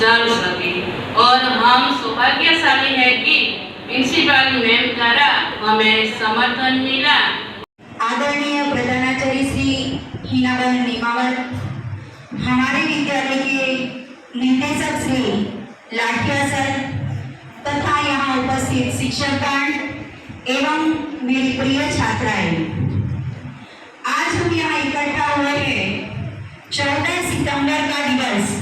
चल सके। और हम सौभाग्यशाली है कि प्रिंसिपल मैम द्वारा हमें समर्थन मिला। आदरणीय प्रधानाचार्य श्री हिनाबेन निमावत, हमारे विद्यालय के निर्देशक श्री लाठिया सर तथा यहाँ उपस्थित शिक्षकगण एवं मेरी प्रिय छात्राएं, आज हम यहाँ इकट्ठा हुए हैं 14 सितंबर का दिवस,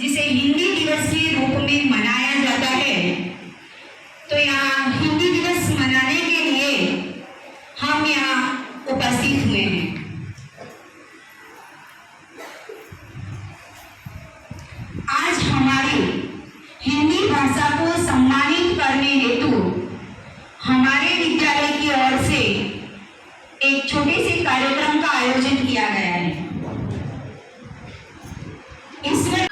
जिसे हिंदी दिवस के रूप में मनाया जाता है। तो यहाँ हिंदी दिवस मनाने के लिए हम यहाँ उपस्थित हुए हैं। आज हमारी हिंदी भाषा को सम्मानित करने हेतु हमारे विद्यालय की ओर से एक छोटे से कार्यक्रम का आयोजन किया गया है। इसमें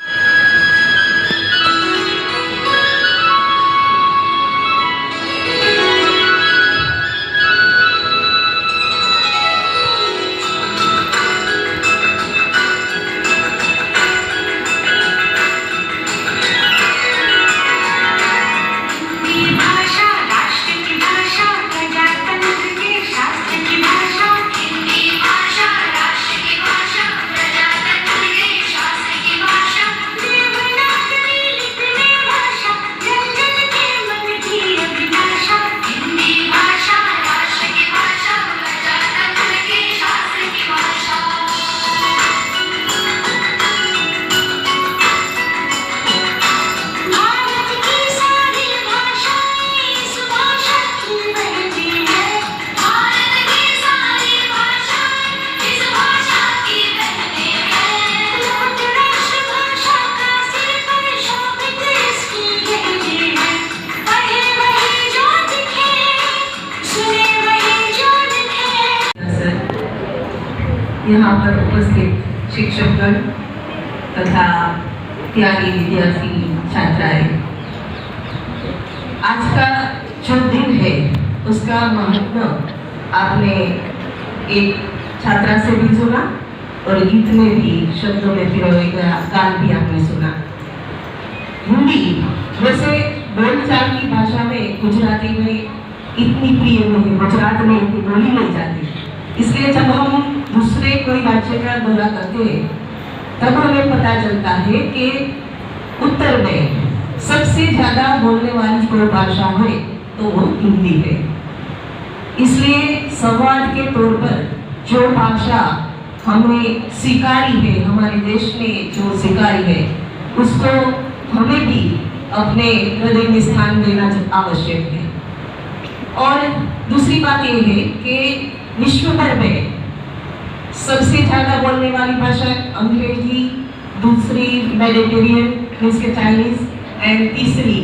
यहाँ पर उपस्थित शिक्षकगण तथा त्यागी विद्यार्थी छात्राएं, आज का जो दिन है उसका महत्व आपने एक छात्रा से भी सुना और गीत में भी शब्दों में पिरोए गया गान भी आपने सुना। हिंदी वैसे बोलचाल की भाषा में गुजराती में इतनी प्रिय नहीं, गुजरात में इतनी बोली नहीं जाती, इसलिए जब हम दूसरे कोई राज्य का दौरा करते हैं तब हमें पता चलता है कि उत्तर में सबसे ज्यादा बोलने वाली कोई भाषा है तो वो हिंदी है। इसलिए संवाद के तौर पर जो भाषा हमें स्वीकारी है, हमारे देश ने जो स्वीकारी है, उसको हमें भी अपने हृदय में स्थान देना आवश्यक है। और दूसरी बात यह है कि विश्व भर में सबसे ज्यादा बोलने वाली भाषा अंग्रेजी, दूसरी मेडिटेरियन मीन्स के चाइनीज एंड तीसरी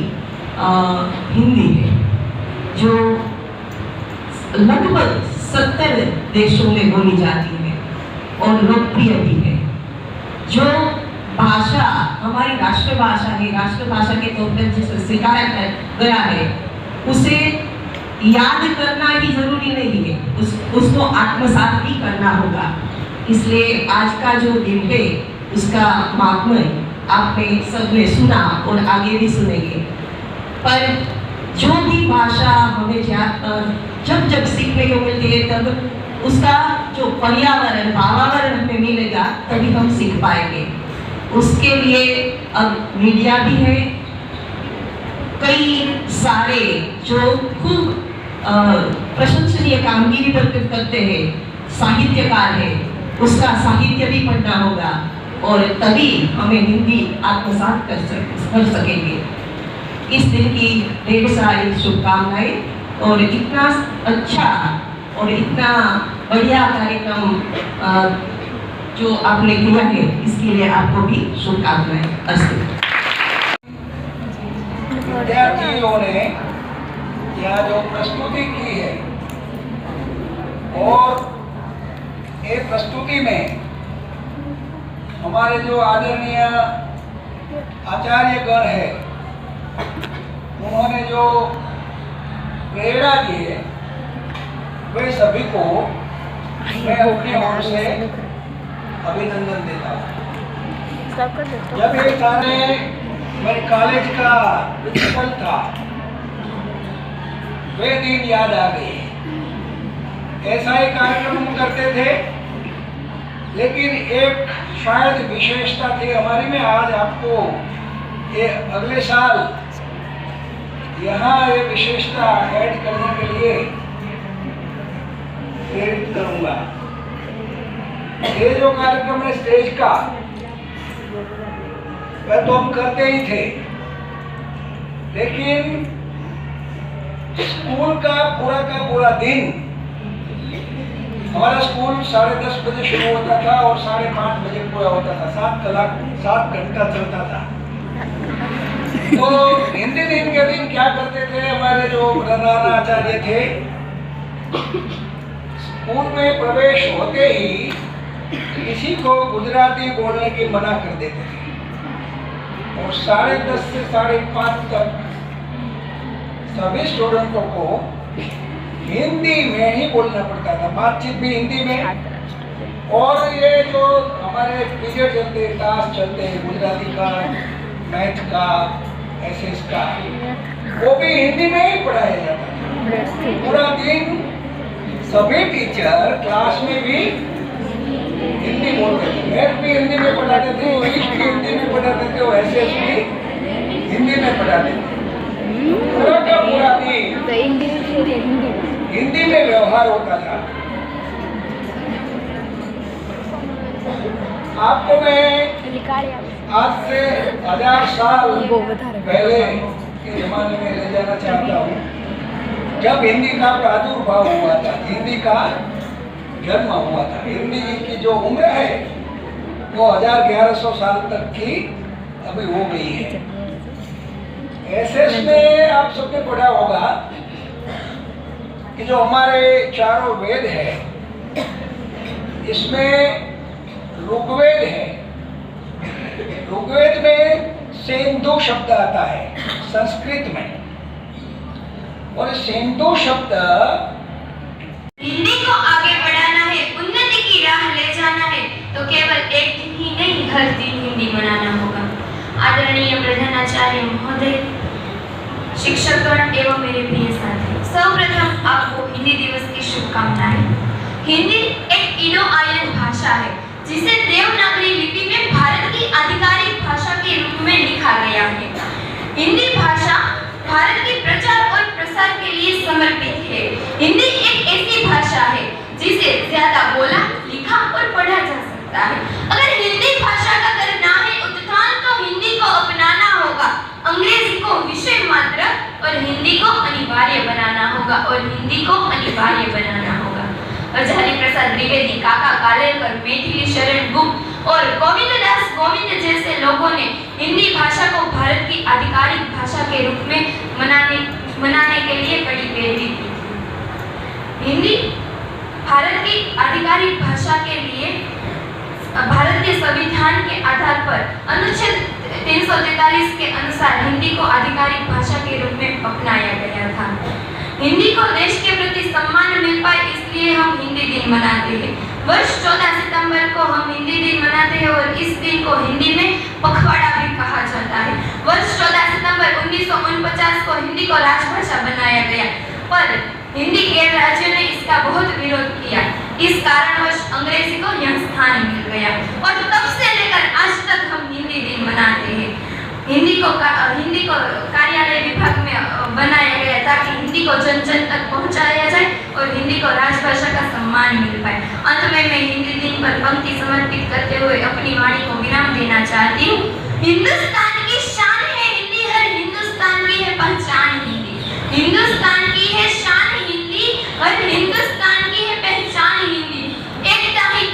हिंदी है, जो लगभग 70 देशों में बोली जाती है और लोकप्रिय भी है। जो भाषा हमारी राष्ट्रभाषा है, राष्ट्रभाषा के तौर पर जिसे स्वीकारा गया है, उसे याद करना ही जरूरी नहीं है, उसको आत्मसात भी करना होगा। इसलिए आज का जो दिन है उसका माहात्म्य आपने सबने सुना और आगे भी सुनेंगे। पर जो भी भाषा हमें जब जब सीखने को मिलती है तब उसका जो पर्यावरण वातावरण हमें मिलेगा तभी हम सीख पाएंगे। उसके लिए अब मीडिया भी है, कई सारे जो खूब प्रशंसनीय कामगिरी करते हैं, साहित्यकार है, उसका साहित्य भी पढ़ना होगा और तभी हमें हिंदी आत्मसात कर सकेंगे। इस दिन की ढेर सारी शुभकामनाएं और इतना अच्छा और इतना बढ़िया कार्यक्रम जो आपने किया है, इसके लिए आपको भी शुभकामनाएं। अस्तु। विद्यार्थियों ने यहाँ जो प्रस्तुति की है और ये प्रस्तुति में हमारे जो आदरणीय आचार्यगण है, उन्होंने जो प्रेरणा दी है, वे सभी को मैं अपनी ओर से अभिनंदन देता हूँ। जब ये सारे मैं कॉलेज का प्रिंसिपल था, वे दिन याद आ गए। ऐसा ही कार्यक्रम हम करते थे, लेकिन एक शायद विशेषता थी हमारी में। आज आपको ये अगले साल यहाँ ये विशेषता ऐड करने के लिए प्रेरित करूंगा। ये जो कार्यक्रम है स्टेज का, वह तो हम करते ही थे, लेकिन स्कूल का पूरा दिन, हमारा स्कूल 10:30 बजे शुरू होता था और 5:30 बजे पूरा होता था। 7 घंटा चलता था। तो हिंदी दिन के दिन क्या करते थे, हमारे जो प्रधानाचार्य थे, स्कूल में प्रवेश होते ही किसी को गुजराती बोलने की मना कर देते थे और 10:30 से 5:30 तक सभी स्टूडेंटों को हिंदी में ही बोलना पड़ता था, बातचीत भी हिंदी में। और ये जो हमारे पीरियड चलते, क्लास चलते, गुजराती का, मैथ का, एसएस का, वो भी हिंदी में ही पढ़ाया जाता था। पूरा दिन सभी टीचर क्लास में भी हिंदी बोलते थे, मैथ भी हिंदी में पढ़ाते थे, इंग्लिश भी हिंदी में पढ़ाते थे और एसएस भी हिंदी में पढ़ाते थे। पूरा का पूरा दिन हिंदी में व्यवहार होता था। आपको मैं आज से 1000 साल पहले के जमाने में ले जाना चाहता हूँ, जब हिंदी का प्रादुर्भाव हुआ था, हिंदी का जन्म हुआ था। हिंदी की जो उम्र है वो 1100 साल तक की अभी हो गई है। एसएस में आप सबने पढ़ा होगा कि जो हमारे चारों वेद है, इसमें ऋग्वेद है। ऋग्वेद में सेंधु शब्द आता है संस्कृत में, और सेंधु शब्द हिंदी को आगे बढ़ाना है, उन्नति की राह ले जाना है, तो केवल एक दिन ही नहीं, हर दिन हिंदी बनाना होगा। आदरणीय प्रधानाचार्य महोदय, शिक्षकगण एवं मेरे प्रिय साथी, सर्वप्रथम आपको हिंदी दिवस की शुभकामनाएं। हिंदी एक इंडो आर्यन भाषा है जिसे देवनागरी लिपि में भारत की आधिकारिक भाषा के रूप में लिखा गया है। हिंदी भाषा भारत के प्रचार और प्रसार के लिए समर्पित है। हिंदी एक ऐसी भाषा है जिसे ज्यादा बोला, लिखा और पढ़ा जा सकता है। अगर हिंदी भाषा का करना है उत्थान, तो हिंदी को अपनाना होगा, अंग्रेजी को विषय मात्र और हिंदी को अनिवार्य बनाना होगा, और हिंदी को अनिवार्य बनाना होगा। आचार्य प्रसाद द्विवेदी, काका कालेलकर, मैथिली शरण गुप्त और गोविंददास गोविंद जैसे लोगों ने हिंदी भाषा को भारत की आधिकारिक भाषा के रूप में मनाने के लिए कड़ी पैरवी की। हिंदी भारत की आधिकारिक भाषा के लिए भारत के संविधान के आधार पर अनुच्छेद 343 के अनुसार हिंदी को आधिकारिक भाषा के रूप में अपनाया गया था। हिंदी को देश के प्रति सम्मान मिल पाए, इसलिए हम हिंदी दिन मनाते हैं। वर्ष 14 सितंबर को हम हिंदी दिन मनाते हैं और इस दिन को हिंदी में पखवाड़ा भी कहा जाता है। वर्ष 14 सितंबर 1949 को हिंदी को राजभाषा बनाया गया, पर हिंदी के राज्यों ने इसका बहुत विरोध किया। इस कारणवश अंग्रेजी को यह स्थान मिल गया और तब से लेकर आज तक हम हिंदी दिन मनाते हैं। हिंदी को कार्यालय विभाग में बनाया गया ताकि हिंदी को जन जन तक पहुंचाया जाए और हिंदी को राजभाषा का सम्मान मिल पाए। अंत में मैं हिंदी दिन पर पंक्ति समर्पित करते हुए अपनी वाणी को विराम देना चाहती हूँ। हिंदुस्तान की शान है हिंदी, हर हिंदुस्तान की है पहचान हिंदी। हिंदुस्तान की है शान हिंदी, हर हिंदुस्तान की है पहचान हिंदी। एकता ही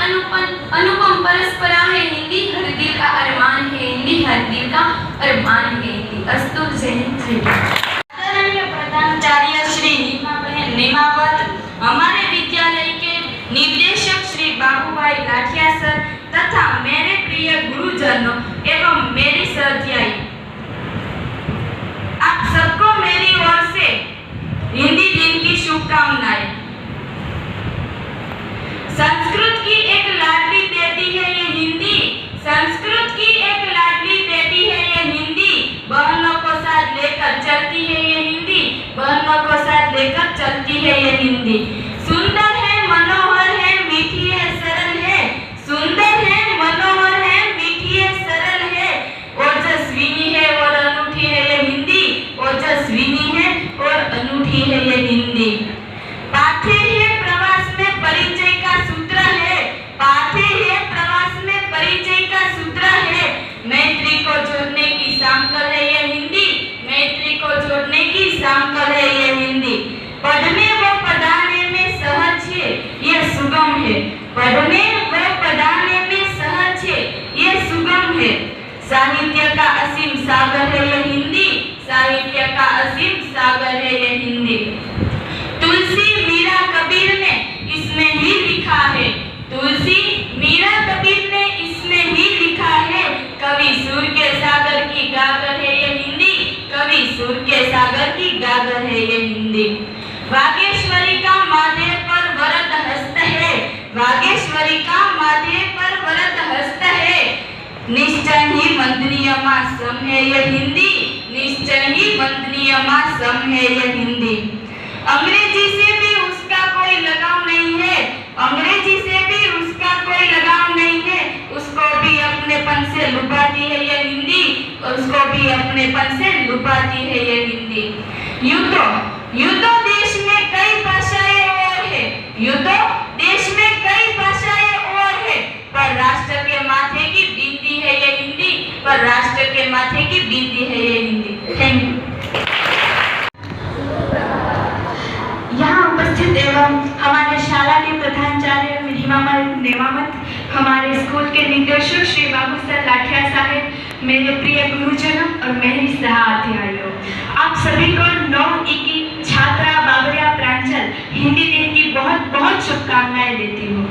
अनुपम परस्परा है हिंदी, हर दिल का अरमान है हिंदी, हर दिल का अरमान है हिंदी। अस्तु। जय हिंद। आदरणीय प्रधानाचार्य श्री नीमाबेन नीमावत, हमारे विद्यालय के निर्देशक श्री बाबूभाई लाठिया सर तथा मेरे प्रिय गुरुजनों एवं मेरी सहध्यायी, आप सबको मेरी ओर से हिंदी दिन की शुभकामनाएं। संस्कृत की एक लाडली बेटी है ये हिंदी, संस्कृत की एक लाडली बेटी है ये हिंदी, पढ़ने व पढ़ाने में सहज है, ये सुगम है। साहित्य का असीम सागर है ये हिंदी, साहित्य का असीम सागर है ये हिंदी। तुलसी मीरा कबीर ने इसमें ही लिखा है, तुलसी मीरा कबीर ने इसमें ही लिखा है, कवि सुर के सागर की गागर है ये हिंदी, कवि सुर के सागर की गागर है ये हिंदी। वागेश्वरी का माथे पर वरद हस्त है, वागेश्वरी का माथे पर वरद हस्त है, निश्चय ही वंदनीय मासम है ये हिंदी, निश्चय ही वंदनीय मासम है ये हिंदी। अंग्रेजी से भी उसका कोई लगाव नहीं है, अंग्रेजी से भी उसका कोई लगाव नहीं है, उसको भी अपनेपन से लुभाती है ये हिंदी, उसको भी अपनेपन से लुभाती है ये हिंदी। यूं तो देश में कई भाषाएं और है, यूं तो देश में कई भाषाएं और है, पर राष्ट्र के माथे की बिंदी है ये हिंदी, पर राष्ट्र के माथे की बिंदी है ये हिंदी। Thank you. यहाँ उपस्थित एवं हमारे शाला के प्रधानाचार्य नेमावत, हमारे स्कूल के निदेशक श्री बाबू सर लाठिया साहेब, मेरे प्रिय गुरुजनों और मेरी सहाध्यायों, आप सभी को 9वीं की छात्रा बाबरिया प्रांजल हिंदी दिन की बहुत बहुत शुभकामनाएं देती हूँ।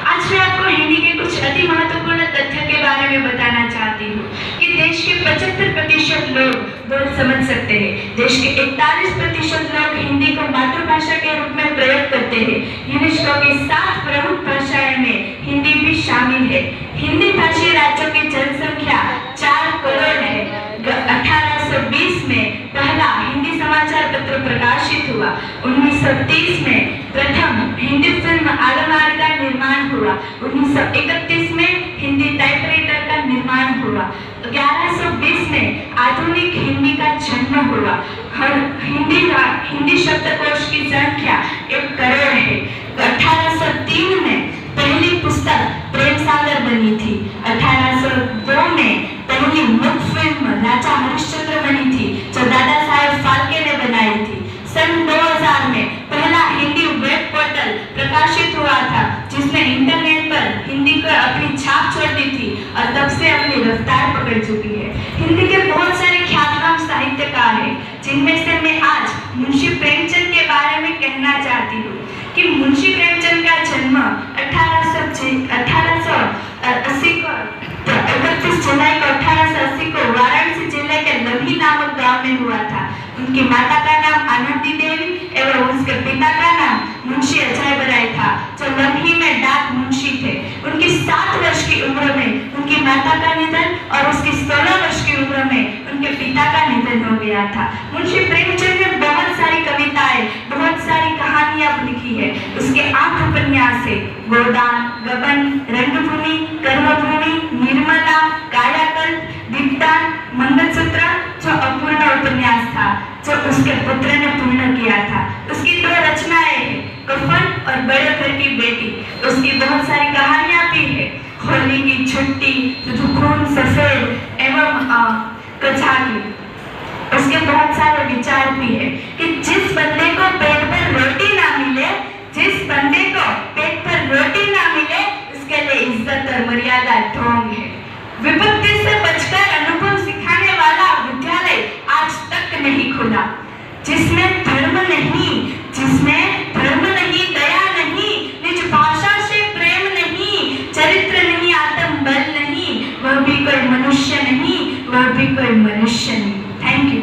आज मैं आपको हिंदी के कुछ अति महत्वपूर्ण तथ्य के बारे में बताना चाहती हूँ कि देश के 75% लोग बोल समझ सकते हैं, देश के 41% लोग हिंदी को मातृभाषा के रूप में प्रयोग करते हैं। यूनेस्को की 7 प्रमुख भाषाएं में हिंदी भी शामिल है। हिंदी भाषी राज्यों की जनसंख्या 4 करोड़ है। 1820 में पहला हिंदी समाचार पत्र प्रकाशित हुआ। 1930 में प्रथम हिंदी फिल्म आलमारी का निर्माण हुआ। 1931 में हिंदी टाइपराइटर का निर्माण हुआ। 1120 में आधुनिक हिंदी का जन्म हुआ। हिंदी शब्दकोश की संख्या 1 करोड़ है। 1803 में पहली पुस्तक प्रेम सागर बनी थी। 1802 में पहली मुख फिल्म राजा हरिश्चंद्र बनी थी, जो दादा साहेब फाल्के ने बनाई थी। सन 2000 में पहला हिंदी वेब पोर्टल प्रकाशित हुआ था, जिसने इंटरनेट पर हिंदी को अपनी छाप छोड़ दी थी और तब से अपनी रफ्तार पकड़ चुकी है। हिंदी के बहुत सारे ख्यातनाम साहित्यकार हैं, जिनमें से मैं आज मुंशी प्रेमचंद के बारे में कहना चाहती हूँ कि मुंशी प्रेमचंद का जन्म 31 जुलाई को 1880 को वाराणसी जिले के लम्ही नामक गांव में हुआ था। उनकी माता का नाम आनंदी देवी एवं उसके पिता का नाम मुंशी अजय बराय था, जो लम्ही में डाक मुंशी थे। उनकी 7 वर्ष की उम्र में उनकी माता का निधन और उसकी 16 वर्ष की उम्र में उनके पिता का निधन हो गया था। मुंशी प्रेमचंद ने बहुत सारी कविताएं, बहुत सारी कहानियां लिखी है। उसके 8 उपन्यास है: गोदान, गबन, रंगभूमि, कर्मभूमि, निर्मला, कायाकल्प, दीप्तान, मंगलसूत्र, जो अपूर्ण उपन्यास था, जो उसके पुत्र ने पूर्ण किया था। उसकी 2 रचनाएं हैं: कफन और बड़े घर की बेटी। उसकी बहुत सारी कहानियां भी है: होली की छुट्टी, खून सफेद एवं कचाकी। उसके बहुत सारे विचार भी है कि जिस बंदे को पेट पर रोटी ना मिले, जिस बंदे को पेट पर रोटी ना मिले, उसके लिए इज्जत और मर्यादा ढोंग है। विपत्ति से बचकर अनुभव सिखाने वाला विद्यालय आज तक नहीं खुला। जिसमें धर्म नहीं, दया नहीं, निज भाषा से प्रेम नहीं, चरित्र नहीं, आत्मबल नहीं, वह भी कोई मनुष्य नहीं, वह भी कोई मनुष्य नहीं। Thank you.